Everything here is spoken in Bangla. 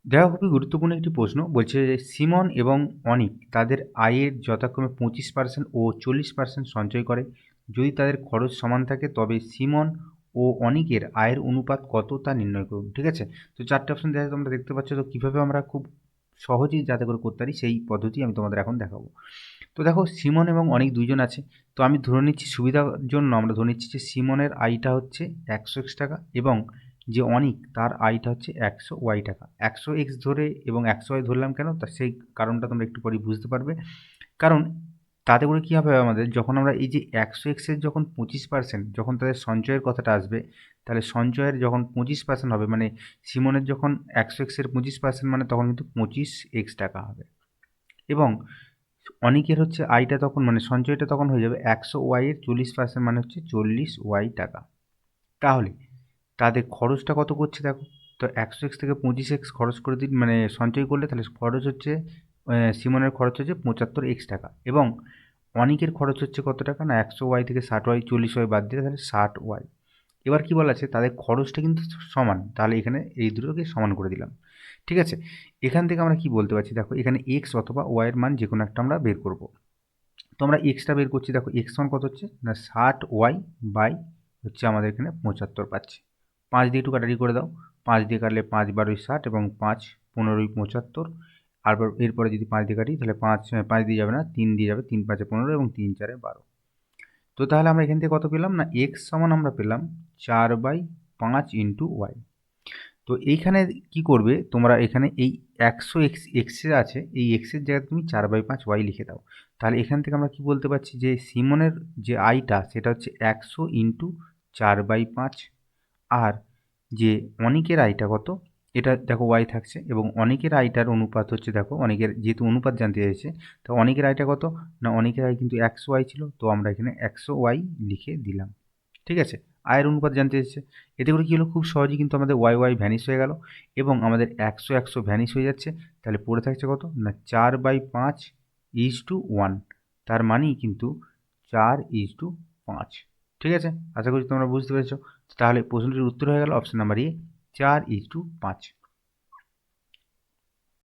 দেখো, খুবই গুরুত্বপূর্ণ একটি প্রশ্ন। বলছে যে সিমন এবং অনিক তাদের আয়ের যথাক্রমে 25% ও 40% সঞ্চয় করে। যদি তাদের খরচ সমান থাকে তবে সিমন ও অনিকের আয়ের অনুপাত কত তা নির্ণয় করুন। ঠিক আছে? তো 4টে অপশন তোমরা দেখতে পাচ্ছ। তো কীভাবে আমরা খুব সহজেই যাতে করে করতে পারি সেই পদ্ধতি আমি তোমাদের এখন দেখাবো। তো দেখো, সিমন এবং অনিক দুইজন আছে। তো আমি ধরে নিচ্ছি, সুবিধার জন্য আমরা ধরে নিচ্ছি যে সিমনের আয়টা হচ্ছে 100x টাকা এবং যে অনিক তার আয়টা হচ্ছে 100y টাকা। 100x ধরে এবং 100y ধরলাম কেন, তা সেই কারণটা তোমরা একটু পরেই বুঝতে পারবে। কারণ তাতে করে কী হবে, আমাদের যখন আমরা এই যে 100x-এর যখন 25%, যখন তাদের সঞ্চয়ের কথাটা আসবে, তাহলে সঞ্চয়ের যখন 25% হবে, মানে সিমনের যখন 100x-এর 25% মানে তখন কিন্তু 25x টাকা হবে। এবং অনিকের হচ্ছে আয়টা তখন, মানে সঞ্চয়টা তখন হয়ে যাবে 100y-এর 40% মানে হচ্ছে 40y টাকা। তাহলে তাদের খরচটা কত করছে দেখো। তো 100x থেকে 25x খরচ করে দিন, মানে সঞ্চয় করলে তাহলে খরচ হচ্ছে, সিমনের খরচ হচ্ছে 75x টাকা এবং অনিকের খরচ হচ্ছে কত টাকা না, 100y থেকে 60y 40y বাদ দিলে তাহলে 60y। এবার কি বলা আছে, তাদের খরচটা কিন্তু সমান। তাহলে এখানে এই দুটোকে সমান করে দিলাম। ঠিক আছে? এখান থেকে আমরা কি বলতে পারছি, দেখো এখানে x অথবা y এর মান যে কোনো একটা আমরা বের করব। তো আমরা এক্সটা বের করছি। দেখো এক্স মান কত হচ্ছে না, 60y বাই হচ্ছে আমাদের এখানে 75 পাচ্ছি। 5 দিয়ে একটু কাটারি করে দাও। 5 দিয়ে কাটলে 5 12 60 এবং 5 15 75। আর এরপরে যদি 5 দিয়ে কাটি তাহলে 5 দিয়ে যাবে না, 3 দিয়ে যাবে। 3 5 15 এবং 3 4 12। তো তাহলে আমরা এখান থেকে কত পেলাম না, এক্স সমান আমরা পেলাম 4/5 ইন্টু ওয়াই। তো এইখানে কি করবে তোমরা, এখানে এই 100x আছে, এই এক্সের জায়গায় তুমি 4/5y লিখে দাও। তাহলে এখান থেকে আমরা কি বলতে পারছি যে সিমনের যে আয়টা সেটা হচ্ছে 100 ইন্টু 4/5। আর যে অনিকের আয়টা কত, এটা দেখো ওয়াই থাকছে এবং অনিকের আয়টার অনুপাত হচ্ছে, দেখো অনিকের যেহেতু অনুপাত জানতে চাইছে, তো অনিকের আয়টা কত না, অনিকের আয় কিন্তু 100y ছিল, তো আমরা এখানে 100y লিখে দিলাম। ঠিক আছে? আয়ের অনুপাত জানতে এসেছে। এতে করে কী হলো, খুব সহজেই কিন্তু আমাদের ওয়াই ভ্যানিশ হয়ে গেল এবং আমাদের 100 ভ্যানিশ হয়ে যাচ্ছে। তাহলে পড়ে থাকছে কত না, 4/5:1। তার মানেই কিন্তু 4:5। ঠিক আছে? আশা করি তোমরা বুঝতে পেরেছো। তাহলে প্রশ্নটির উত্তর হয়ে গেল অপশন নাম্বার এ, 4:5।